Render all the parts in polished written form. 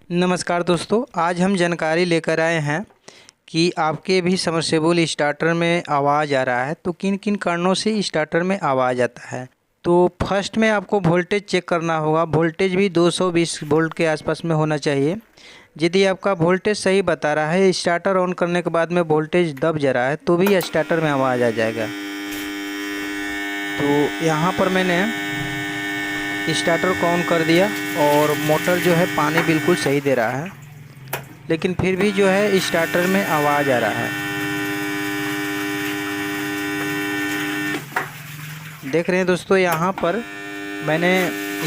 नमस्कार दोस्तों, आज हम जानकारी लेकर आए हैं कि आपके भी समरसेबुल स्टार्टर में आवाज़ आ रहा है तो किन किन कारणों से स्टार्टर में आवाज़ आता है। तो फर्स्ट में आपको वोल्टेज चेक करना होगा। वोल्टेज भी 220 वोल्ट के आसपास में होना चाहिए। यदि आपका वोल्टेज सही बता रहा है, स्टार्टर ऑन करने के बाद में वोल्टेज दब जा रहा है तो भी स्टार्टर में आवाज़ आ जाएगा। तो यहाँ पर मैंने स्टार्टर को ऑन कर दिया और मोटर जो है पानी बिल्कुल सही दे रहा है, लेकिन फिर भी जो है स्टार्टर में आवाज़ आ रहा है। देख रहे हैं दोस्तों, यहाँ पर मैंने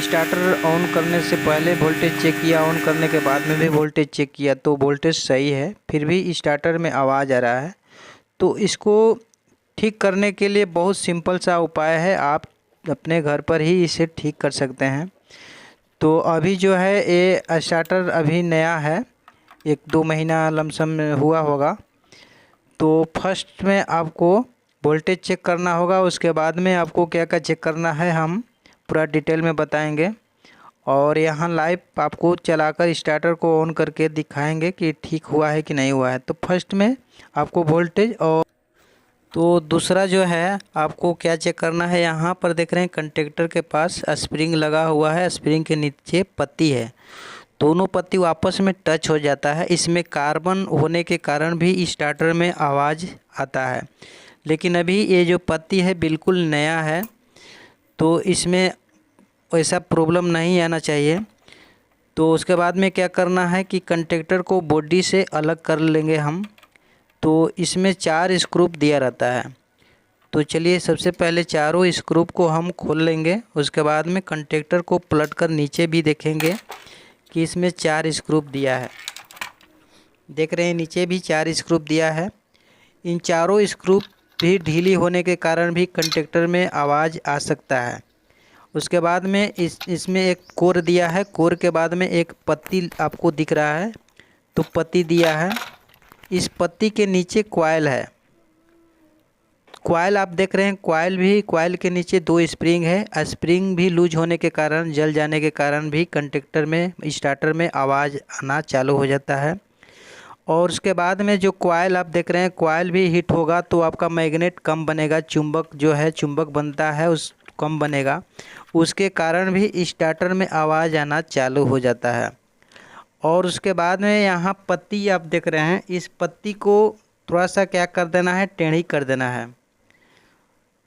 स्टार्टर ऑन करने से पहले वोल्टेज चेक किया, ऑन करने के बाद में भी वोल्टेज चेक किया तो वोल्टेज सही है, फिर भी स्टार्टर में आवाज़ आ रहा है। तो इसको ठीक करने के लिए बहुत सिंपल सा उपाय है, आप अपने घर पर ही इसे ठीक कर सकते हैं। तो अभी जो है ये स्टार्टर अभी नया है, 1-2 महीना लमसम हुआ होगा। तो फर्स्ट में आपको वोल्टेज चेक करना होगा, उसके बाद में आपको क्या क्या चेक करना है हम पूरा डिटेल में बताएंगे। और यहाँ लाइव आपको चलाकर स्टार्टर को ऑन करके दिखाएंगे कि ठीक हुआ है कि नहीं हुआ है। तो फर्स्ट में आपको वोल्टेज और तो दूसरा जो है आपको क्या चेक करना है, यहाँ पर देख रहे हैं कंटेक्टर के पास स्प्रिंग लगा हुआ है, स्प्रिंग के नीचे पत्ती है, दोनों पत्ती आपस में टच हो जाता है। इसमें कार्बन होने के कारण भी स्टार्टर में आवाज़ आता है, लेकिन अभी ये जो पत्ती है बिल्कुल नया है तो इसमें ऐसा प्रॉब्लम नहीं आना चाहिए। तो उसके बाद में क्या करना है कि कंटेक्टर को बॉडी से अलग कर लेंगे हम। तो इसमें 4 स्क्रू दिया रहता है, तो चलिए सबसे पहले चारों स्क्रू को हम खोल लेंगे। उसके बाद में कंटेक्टर को पलट कर नीचे भी देखेंगे कि इसमें 4 स्क्रू दिया है। देख रहे हैं नीचे भी 4 स्क्रू दिया है। इन चारों स्क्रू भी ढीली होने के कारण भी कंटेक्टर में आवाज़ आ सकता है। उसके बाद में इसमें एक कोर दिया है, कोर के बाद में एक पत्ती आपको दिख रहा है, तो पत्ती दिया है। इस पत्ती के नीचे कॉइल है, कॉइल आप देख रहे हैं, कॉइल के नीचे 2 स्प्रिंग है। स्प्रिंग भी लूज होने के कारण, जल जाने के कारण भी कंटेक्टर में स्टार्टर में आवाज़ आना चालू हो जाता है। और उसके बाद में जो कॉइल आप देख रहे हैं, कॉइल भी हीट होगा तो आपका मैग्नेट कम बनेगा, चुंबक जो है चुंबक बनता है उस कम बनेगा, उसके कारण भी स्टार्टर में आवाज़ आना चालू हो जाता है। और उसके बाद में यहाँ पत्ती आप देख रहे हैं, इस पत्ती को थोड़ा सा क्या कर देना है, टेढ़ी कर देना है,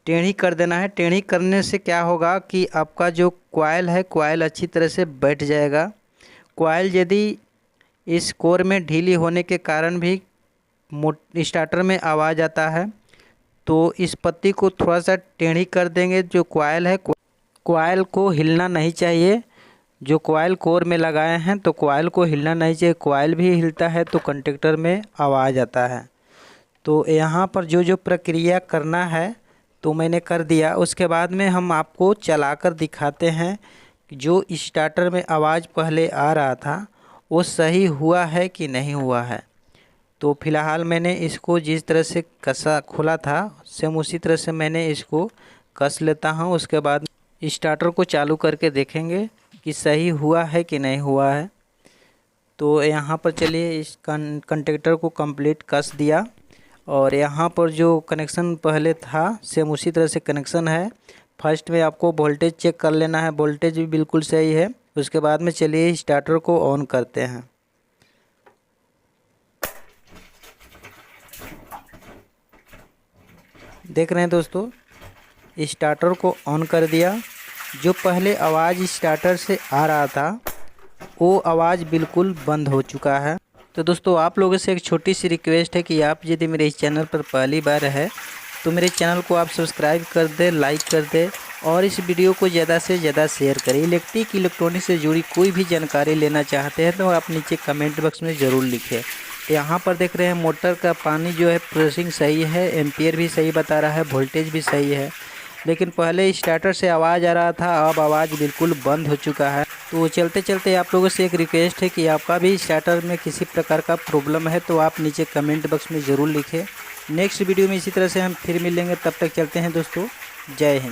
टेढ़ी कर देना है। टेढ़ी करने से क्या होगा कि आपका जो कॉइल है, कॉइल अच्छी तरह से बैठ जाएगा। कॉइल यदि इस कोर में ढीली होने के कारण भी स्टार्टर में आवाज़ आता है, तो इस पत्ती को थोड़ा सा टेढ़ी कर देंगे। जो कॉइल है, कॉइल को हिलना नहीं चाहिए। जो कॉइल कोर में लगाए हैं तो कॉइल को हिलना नहीं चाहिए, कॉइल भी हिलता है तो कंटेक्टर में आवाज़ आता है। तो यहाँ पर जो जो प्रक्रिया करना है तो मैंने कर दिया। उसके बाद में हम आपको चलाकर दिखाते हैं कि जो स्टार्टर में आवाज़ पहले आ रहा था वो सही हुआ है कि नहीं हुआ है। तो फिलहाल मैंने इसको जिस तरह से कसा खोला था सेम उसी तरह से मैंने इसको कस लेता हूँ। उसके बाद स्टार्टर को चालू करके देखेंगे कि सही हुआ है कि नहीं हुआ है। तो यहाँ पर चलिए इस कंटेक्टर को कंप्लीट कस दिया और यहाँ पर जो कनेक्शन पहले था सेम उसी तरह से कनेक्शन है। फर्स्ट में आपको वोल्टेज चेक कर लेना है, वोल्टेज भी बिल्कुल सही है। उसके बाद में चलिए स्टार्टर को ऑन करते हैं। देख रहे हैं दोस्तों, स्टार्टर को ऑन कर दिया। जो पहले आवाज़ स्टार्टर से आ रहा था वो आवाज़ बिल्कुल बंद हो चुका है। तो दोस्तों आप लोगों से एक छोटी सी रिक्वेस्ट है कि आप यदि मेरे इस चैनल पर पहली बार है तो मेरे चैनल को आप सब्सक्राइब कर दें, लाइक कर दें और इस वीडियो को ज़्यादा से ज़्यादा शेयर करें। इलेक्ट्रॉनिक से जुड़ी कोई भी जानकारी लेना चाहते हैं तो आप नीचे कमेंट बॉक्स में ज़रूर लिखें। यहाँ पर देख रहे हैं मोटर का पानी जो है प्रेसिंग सही है, एम्पियर भी सही बता रहा है, वोल्टेज भी सही है। लेकिन पहले स्टार्टर से आवाज़ आ रहा था, अब आवाज़ बिल्कुल बंद हो चुका है। तो चलते चलते आप लोगों से एक रिक्वेस्ट है कि आपका भी स्टार्टर में किसी प्रकार का प्रॉब्लम है तो आप नीचे कमेंट बॉक्स में ज़रूर लिखें। नेक्स्ट वीडियो में इसी तरह से हम फिर मिलेंगे, तब तक चलते हैं दोस्तों। जय हिंद।